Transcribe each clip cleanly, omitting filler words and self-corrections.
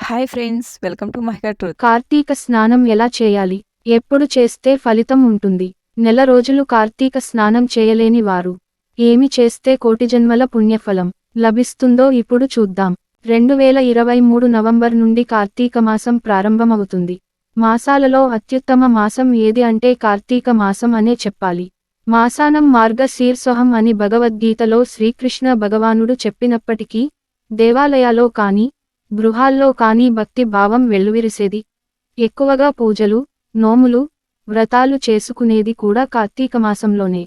Hi friends, welcome to మహిళా truth. Karthika స్నానం ఎలా చేయాలి? ఎప్పుడు చేస్తే ఫలితం ఉంటుంది? నెల రోజులు కార్తీక స్నానం చేయలేని వారు ఏమి చేస్తే కోటి జన్మల పుణ్యఫలం లభిస్తుందో ఇప్పుడు చూద్దాం. 2023 నవంబర్ నుండి కార్తీక మాసం ప్రారంభమవుతుంది. మాసాలలో అత్యుత్తమ మాసం ఏది అంటే కార్తీక మాసం అనే చెప్పాలి. మాసానం మార్గశీర్షోహం అని భగవద్గీతలో శ్రీకృష్ణ భగవానుడు చెప్పినప్పటికీ దేవాలయాల్లో కానీ గృహాల్లో కానీ భక్తి భావం వెల్లువిరిసేది. ఎక్కువగా పూజలు, నోములు, వ్రతాలు చేసుకునేది కూడా కార్తీక మాసంలోనే.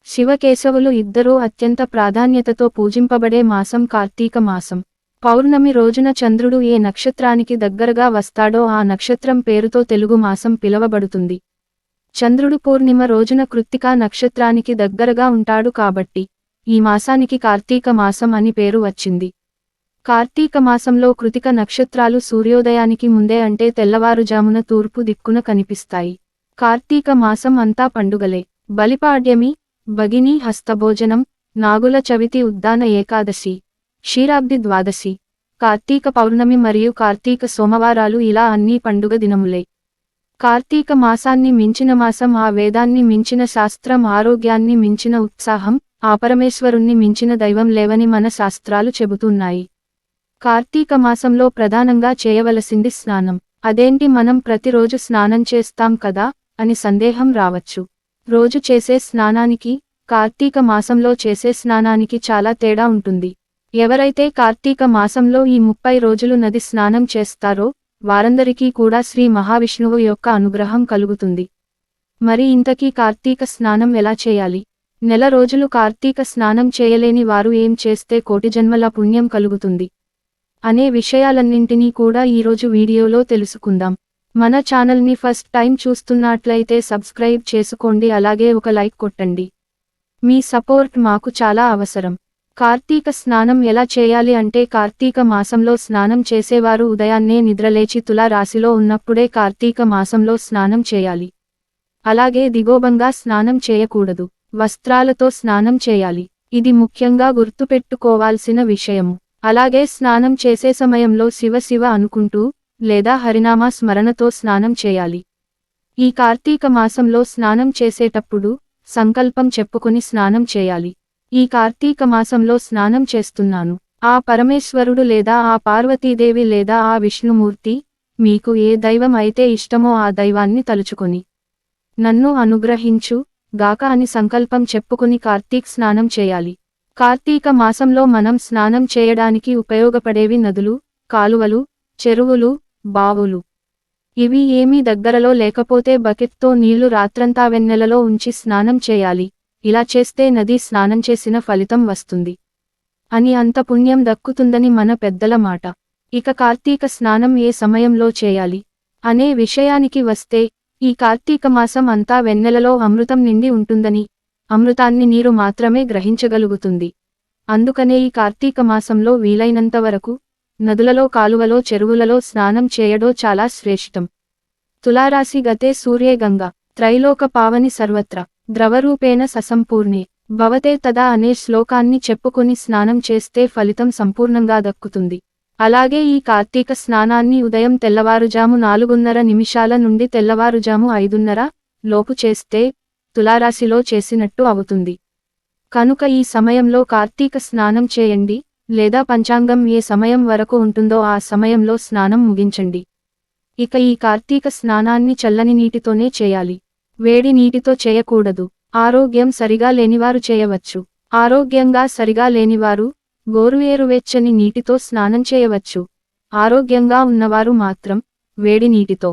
శివకేశవులు ఇద్దరూ అత్యంత ప్రాధాన్యతతో పూజింపబడే మాసం కార్తీక మాసం. పౌర్ణమి రోజున చంద్రుడు ఏ నక్షత్రానికి దగ్గరగా వస్తాడో ఆ నక్షత్రం పేరుతో తెలుగు మాసం పిలవబడుతుంది. చంద్రుడు పూర్ణిమ రోజున కృత్తికా నక్షత్రానికి దగ్గరగా ఉంటాడు కాబట్టి ఈ మాసానికి కార్తీక మాసం అని పేరు వచ్చింది. కార్తీక మాసంలో కృతిక నక్షత్రాలు సూర్యోదయానికి ముందే అంటే తెల్లవారుజామున తూర్పు దిక్కున కనిపిస్తాయి. కార్తీక మాసం అంతా పండుగలే. బలిపాడ్యమి, భగిని హస్తభోజనం, నాగుల చవితి, ఉద్దాన ఏకాదశి, క్షీరాబ్ది ద్వాదశి, కార్తీక పౌర్ణమి మరియు కార్తీక సోమవారాలు ఇలా అన్నీ పండుగ దినములే. కార్తీక మాసాన్ని మించిన మాసం, ఆ వేదాన్ని మించిన శాస్త్రం, ఆరోగ్యాన్ని మించిన ఉత్సాహం, ఆ పరమేశ్వరుణ్ణి మించిన దైవం లేవని మన శాస్త్రాలు చెబుతున్నాయి. కార్తీక మాసంలో ప్రధానంగా చేయవలసింది స్నానం. అదేంటి, మనం ప్రతిరోజు స్నానం చేస్తాం కదా అని సందేహం రావచ్చు. రోజు చేసే స్నానానికి, కార్తీక మాసంలో చేసే స్నానానికి చాలా తేడా ఉంటుంది. ఎవరైతే కార్తీక మాసంలో ఈ 30 రోజులు నది స్నానం చేస్తారో వారందరికీ కూడా శ్రీ మహావిష్ణువు యొక్క అనుగ్రహం కలుగుతుంది. మరి ఇంతకీ కార్తీక స్నానం ఎలా చేయాలి? నెల రోజులు కార్తీక స్నానం చేయలేని వారు ఏం చేస్తే కోటి జన్మల పుణ్యం కలుగుతుంది అనే విషయాలన్నింటినీ కూడా ఈరోజు వీడియోలో తెలుసుకుందాం. మన ఛానల్ని ఫస్ట్ టైం చూస్తున్నట్లయితే సబ్స్క్రైబ్ చేసుకోండి, అలాగే ఒక లైక్ కొట్టండి. మీ సపోర్ట్ మాకు చాలా అవసరం. కార్తీక స్నానం ఎలా చేయాలి అంటే, కార్తీక మాసంలో స్నానం చేసేవారు ఉదయాన్నే నిద్రలేచి తులా రాశిలో ఉన్నప్పుడే కార్తీక మాసంలో స్నానం చేయాలి. అలాగే దిగోబంగా స్నానం చేయకూడదు. వస్త్రాలతో స్నానం చేయాలి. ఇది ముఖ్యంగా గుర్తుపెట్టుకోవాల్సిన విషయము. అలాగే స్నానం చేసే సమయంలో శివ శివ అనుకుంటూ లేదా హరినామ స్మరణతో స్నానం చేయాలి. ఈ కార్తీక మాసంలో స్నానం చేసేటప్పుడు సంకల్పం చెప్పుకొని స్నానం చేయాలి. ఈ కార్తీక మాసంలో స్నానం చేస్తున్నాను, ఆ పరమేశ్వరుడు లేదా ఆ పార్వతీదేవి లేదా ఆ విష్ణుమూర్తి, మీకు ఏ దైవం అయితే ఇష్టమో ఆ దైవాన్ని తలుచుకొని నన్ను అనుగ్రహించు గాక అని సంకల్పం చెప్పుకుని కార్తీక్ స్నానం చేయాలి. కార్తీక మాసంలో మనం స్నానం చేయడానికి ఉపయోగపడేవి నదులు, కాలువలు, చెరువులు, బావులు. ఇవి ఏమీ దగ్గరలో లేకపోతే బకెట్తో నీళ్లు రాత్రంతా వెన్నెలలో ఉంచి స్నానం చేయాలి. ఇలా చేస్తే నది స్నానం చేసిన ఫలితం వస్తుంది అని, అంత పుణ్యం దక్కుతుందని మన పెద్దల మాట. ఇక కార్తీక స్నానం ఏ సమయంలో చేయాలి అనే విషయానికి వస్తే, ఈ కార్తీక మాసం అంతా వెన్నెలలో అమృతం నిండి ఉంటుందని, అమృతాన్ని నీరు మాత్రమే గ్రహించగలుగుతుంది. అందుకనే ఈ కార్తీక మాసంలో వీలైనంత వరకు నదులలో, కాలువలో, చెరువులలో స్నానం చేయడో చాలా శ్రేష్టం. తులారాశి గతే సూర్యే గంగా త్రైలోక పావని సర్వత్ర ద్రవరూపేణ ససంపూర్ణే భవతే తదా అనే శ్లోకాన్ని చెప్పుకొని స్నానం చేస్తే ఫలితం సంపూర్ణంగా దక్కుతుంది. అలాగే ఈ కార్తీక స్నానాన్ని ఉదయం తెల్లవారుజాము 4:30 నుండి తెల్లవారుజాము 5:30 లోపు చేస్తే తులారాశిలో చేసినట్టు అవుతుంది. కనుక ఈ సమయంలో కార్తీక స్నానం చేయండి, లేదా పంచాంగం ఏ సమయం వరకు ఉంటుందో ఆ సమయంలో స్నానం ముగించండి. ఇక ఈ కార్తీక స్నానాన్ని చల్లని నీటితోనే చేయాలి, వేడి నీటితో చేయకూడదు. ఆరోగ్యం సరిగా లేనివారు చేయవచ్చు. ఆరోగ్యంగా సరిగా లేనివారు గోరువేరువెచ్చని నీటితో స్నానం చేయవచ్చు. ఆరోగ్యంగా ఉన్నవారు మాత్రం వేడి నీటితో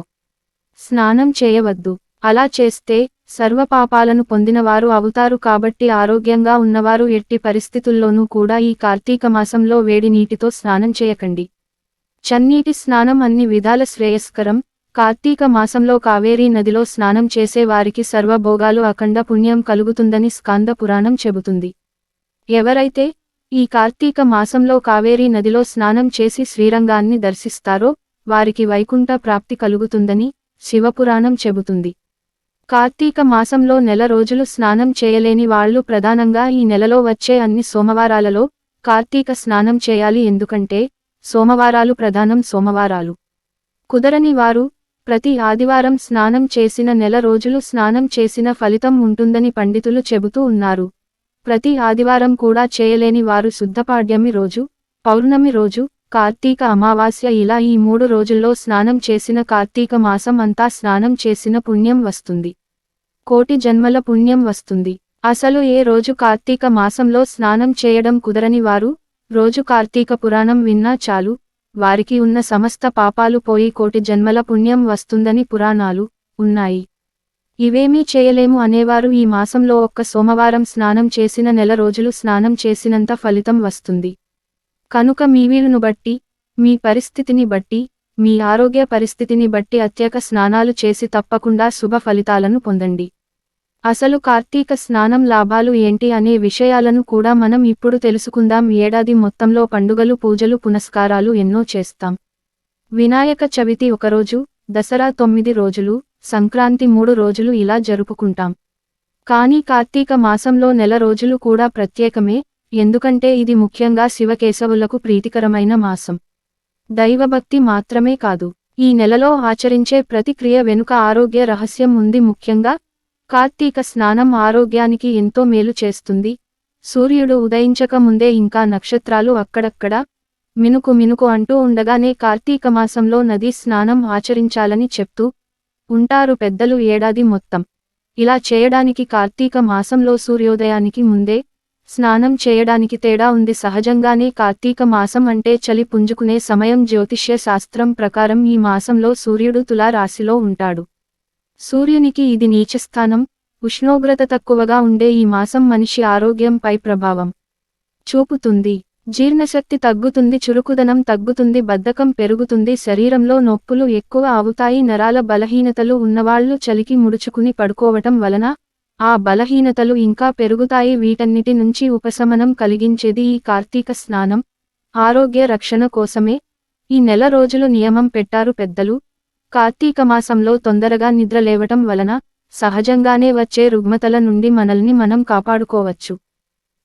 స్నానం చేయవద్దు. అలా చేస్తే సర్వపాపాలను పొందినవారు అవుతారు. కాబట్టి ఆరోగ్యంగా ఉన్నవారు ఎట్టి పరిస్థితుల్లోనూ కూడా ఈ కార్తీక మాసంలో వేడి నీటితో స్నానం చేయకండి. చన్నీటి స్నానం అన్ని విధాల శ్రేయస్కరం. కార్తీక మాసంలో కావేరీ నదిలో స్నానం చేసే వారికి సర్వభోగాలు, అఖండ పుణ్యం కలుగుతుందని స్కాంద పురాణం చెబుతుంది. ఎవరైతే ఈ కార్తీక మాసంలో కావేరీ నదిలో స్నానం చేసి శ్రీరంగాన్ని దర్శిస్తారో వారికి వైకుంఠ ప్రాప్తి కలుగుతుందని శివపురాణం చెబుతుంది. కార్తీక మాసంలో నెల రోజులు స్నానం చేయలేని వాళ్ళు ప్రధానంగా ఈ నెలలో వచ్చే అన్ని సోమవారాలలో కార్తీక స్నానం చేయాలి. ఎందుకంటే సోమవారాలు ప్రధానం. సోమవారాలు కుదరని వారు ప్రతి ఆదివారం స్నానం చేసిన నెల రోజులు స్నానం చేసిన ఫలితం ఉంటుందని పండితులు చెబుతూ ఉన్నారు. ప్రతి ఆదివారం కూడా చేయలేని వారు శుద్ధపాడ్యమి రోజు, పౌర్ణమి రోజు, కార్తీక అమావాస్య ఇలా ఈ 3 రోజుల్లో స్నానం చేసిన కార్తీక మాసం అంతా స్నానం చేసిన పుణ్యం వస్తుంది. కోటి జన్మల పుణ్యం వస్తుంది. అసలు ఏ రోజు కార్తీక మాసంలో స్నానం చేయడం కుదరని వారు రోజు కార్తీక పురాణం విన్నా చాలు, వారికి ఉన్న సమస్త పాపాలు పోయి కోటి జన్మల పుణ్యం వస్తుందని పురాణాలు ఉన్నాయి. ఇవేమీ చేయలేము అనేవారు ఈ మాసంలో ఒక్క సోమవారం స్నానం చేసిన నెల రోజులు స్నానం చేసినంత ఫలితం వస్తుంది. కనుక మీ వీలును బట్టి, మీ పరిస్థితిని బట్టి, మీ ఆరోగ్య పరిస్థితిని బట్టి అత్యక స్నానాలు చేసి తప్పకుండా శుభ ఫలితాలను పొందండి. అసలు కార్తీక స్నానం లాభాలు ఏంటి అనే విషయాలను కూడా మనం ఇప్పుడు తెలుసుకుందాం. ఏడాది మొత్తంలో పండుగలు, పూజలు, పునస్కారాలు ఎన్నో చేస్తాం. వినాయక చవితి 1 రోజు, దసరా 9 రోజులు, సంక్రాంతి 3 రోజులు ఇలా జరుపుకుంటాం. కానీ కార్తీక మాసంలో నెల రోజులు కూడా ప్రత్యేకమే, ఎందుకంటే ఇది ముఖ్యంగా శివకేశవులకు ప్రీతికరమైన మాసం. దైవభక్తి మాత్రమే కాదు, ఈ నెలలో ఆచరించే ప్రతి క్రియ వెనుక ఆరోగ్య రహస్యం ఉంది. ముఖ్యంగా కార్తీక స్నానం ఆరోగ్యానికి ఎంతో మేలు చేస్తుంది. సూర్యుడు ఉదయించక ముందే ఇంకా నక్షత్రాలు అక్కడక్కడ మినుకు మినుకు అంటూ ఉండగానే కార్తీక మాసంలో నదీ స్నానం ఆచరించాలని చెప్తూ ఉంటారు పెద్దలు ఏడాది మొత్తం. ఇలా చేయడానికి కార్తీక మాసంలో సూర్యోదయానికి ముందే స్నానం చేయడానికి తేడా ఉంది. సహజంగానే కార్తీక మాసం అంటే చలి పుంజుకునే సమయం. జ్యోతిష్య శాస్త్రం ప్రకారం ఈ మాసంలో సూర్యుడు తులా రాశిలో ఉంటాడు. సూర్యునికి ఇది నీచస్థానం. ఉష్ణోగ్రత తక్కువగా ఉండే ఈ మాసం మనిషి ఆరోగ్యంపై ప్రభావం చూపుతుంది. జీర్ణశక్తి తగ్గుతుంది, చురుకుదనం తగ్గుతుంది, బద్ధకం పెరుగుతుంది, శరీరంలో నొప్పులు ఎక్కువ అవుతాయి. నరాల బలహీనతలు ఉన్నవాళ్లు చలికి ముడుచుకుని పడుకోవటం వలన ఆ బలహీనతలు ఇంకా పెరుగుతాయి. వీటన్నిటి నుంచి ఉపశమనం కలిగించేది ఈ కార్తీక స్నానం. ఆరోగ్య రక్షణ కోసమే ఈ నెల రోజులు నియమం పెట్టారు పెద్దలు. కార్తీక మాసంలో తొందరగా నిద్ర లేవటం వలన సహజంగానే వచ్చే రుగ్మతల నుండి మనల్ని మనం కాపాడుకోవచ్చు.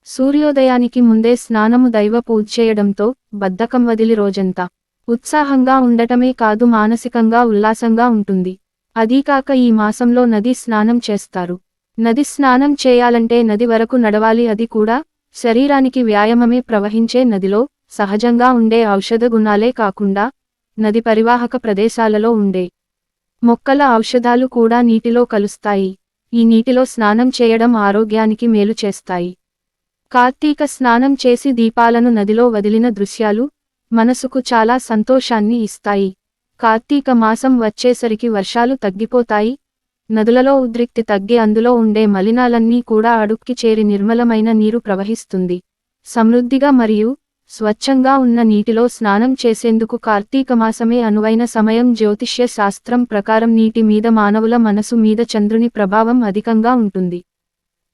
సూర్యోదయానికి ముందే స్నానము దైవ పూజ చేయడంతో బద్ధకం వదిలి రోజంతా ఉత్సాహంగా ఉండటమే కాదు, మానసికంగా ఉల్లాసంగా ఉంటుంది. అదీకాక ఈ మాసంలో నదీ స్నానం చేస్తారు. నది స్నానం చేయాలంటే నది వరకు నడవాలి, అది కూడా శరీరానికి వ్యాయామమే. ప్రవహించే నదిలో సహజంగా ఉండే ఔషధ గుణాలే కాకుండా నది పరివాహక ప్రదేశాలలో ఉండే మొక్కల ఔషధాలు కూడా నీటిలో కలుస్తాయి. ఈ నీటిలో స్నానం చేయడం ఆరోగ్యానికి మేలు చేస్తాయి. కార్తీక స్నానం చేసి దీపాలను నదిలో వదిలిన దృశ్యాలు మనసుకు చాలా సంతోషాన్ని ఇస్తాయి. కార్తీక మాసం వచ్చేసరికి వర్షాలు తగ్గిపోతాయి. నదులలో ఉద్రిక్తి తగ్గి అందులో ఉండే మలినాలన్నీ కూడా అడుక్కి చేరి నిర్మలమైన నీరు ప్రవహిస్తుంది. సమృద్ధిగా మరియు స్వచ్ఛంగా ఉన్న నీటిలో స్నానం చేసేందుకు కార్తీక మాసమే అనువైన సమయం. జ్యోతిష్య శాస్త్రం ప్రకారం నీటి మీద మానవుల మనసు మీద చంద్రుని ప్రభావం అధికంగా ఉంటుంది.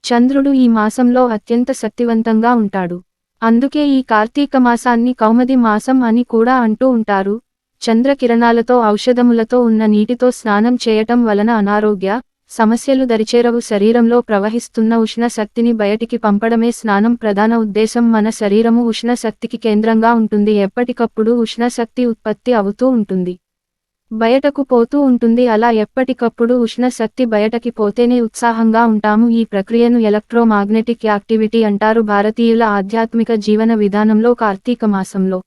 చంద్రుడు ఈ మాసంలో అత్యంత శక్తివంతంగా ఉంటాడు. అందుకే ఈ కార్తీక మాసాన్ని కౌముది మాసం అని కూడా అంటూ ఉంటారు. చంద్రకిరణాలతో ఔషధములతో ఉన్న నీటితో స్నానం చేయటం వలన అనారోగ్య సమస్యలు దరిచేరవు. శరీరంలో ప్రవహిస్తున్న ఉష్ణ శక్తిని బయటికి పంపడమే స్నానం ప్రధాన ఉద్దేశం. మన శరీరము ఉష్ణ శక్తికి కేంద్రంగా ఉంటుంది. ఎప్పటికప్పుడు ఉష్ణ శక్తి ఉత్పత్తి అవుతూ ఉంటుంది, బయటకు పోతూ ఉంటుంది. అలా ఎప్పటికప్పుడు ఉష్ణ శక్తి బయటకి పోతేనే ఉత్సాహంగా ఉంటాము. ఈ ప్రక్రియను ఎలక్ట్రోమాగ్నెటిక్ యాక్టివిటీ అంటారు. భారతీయుల ఆధ్యాత్మిక జీవన విధానంలో కార్తీక మాసంలో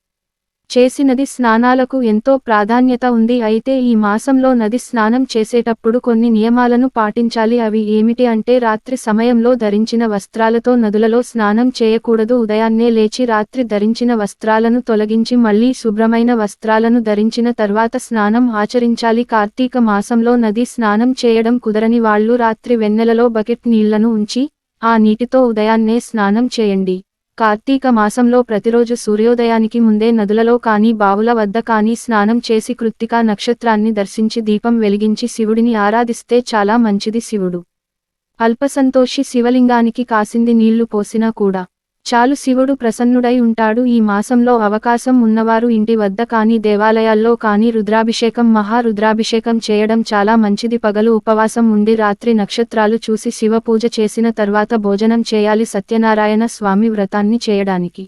చేసి నది స్నానాలకు ఎంతో ప్రాధాన్యత ఉంది. అయితే ఈ మాసంలో నది స్నానం చేసేటప్పుడు కొన్ని నియమాలను పాటించాలి. అవి ఏమిటి అంటే రాత్రి సమయంలో ధరించిన వస్త్రాలతో నదులలో స్నానం చేయకూడదు. ఉదయాన్నే లేచి రాత్రి ధరించిన వస్త్రాలను తొలగించి మళ్లీ శుభ్రమైన వస్త్రాలను ధరించిన తర్వాత స్నానం ఆచరించాలి. కార్తీక మాసంలో నది స్నానం చేయడం కుదరని వాళ్లు రాత్రి వెన్నెలలో బకెట్ నీళ్లను ఉంచి ఆ నీటితో ఉదయాన్నే స్నానం చేయండి. కార్తీక మాసంలో ప్రతిరోజు సూర్యోదయానికి ముందే నదులలో కానీ బావుల వద్ద కానీ స్నానం చేసి కృత్తికా నక్షత్రాన్ని దర్శించి దీపం వెలిగించి శివుడిని ఆరాధిస్తే చాలా మంచిది. శివుడు అల్పసంతోషి. శివలింగానికి కాసింది నీళ్లు పోసినా కూడా చాలు, శివుడు ప్రసన్నుడై ఉంటాడు. ఈ మాసంలో అవకాశం ఉన్నవారు ఇంటి వద్ద కానీ దేవాలయాల్లో కానీ రుద్రాభిషేకం, మహారుద్రాభిషేకం చేయడం చాలా మంచిది. పగలు ఉపవాసం ఉండి రాత్రి నక్షత్రాలు చూసి శివ పూజ చేసిన తర్వాత భోజనం చేయాలి. సత్యనారాయణ స్వామి వ్రతాన్ని చేయడానికి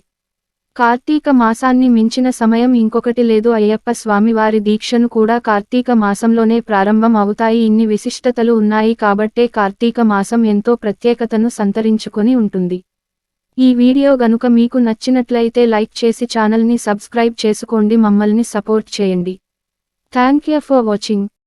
కార్తీక మాసాన్ని మించిన సమయం ఇంకొకటి లేదు. అయ్యప్ప స్వామివారి దీక్షను కూడా కార్తీక మాసంలోనే ప్రారంభం అవుతాయి. ఇన్ని విశిష్టతలు ఉన్నాయి కాబట్టే కార్తీక మాసం ఎంతో ప్రత్యేకతను సంతరించుకొని ఉంటుంది. ఈ వీడియో గనుక మీకు నచ్చినట్లయితే లైక్ చేసి ఛానల్ని సబ్స్క్రైబ్ చేసుకోండి. మమ్మల్ని సపోర్ట్ చేయండి. Thank you for watching.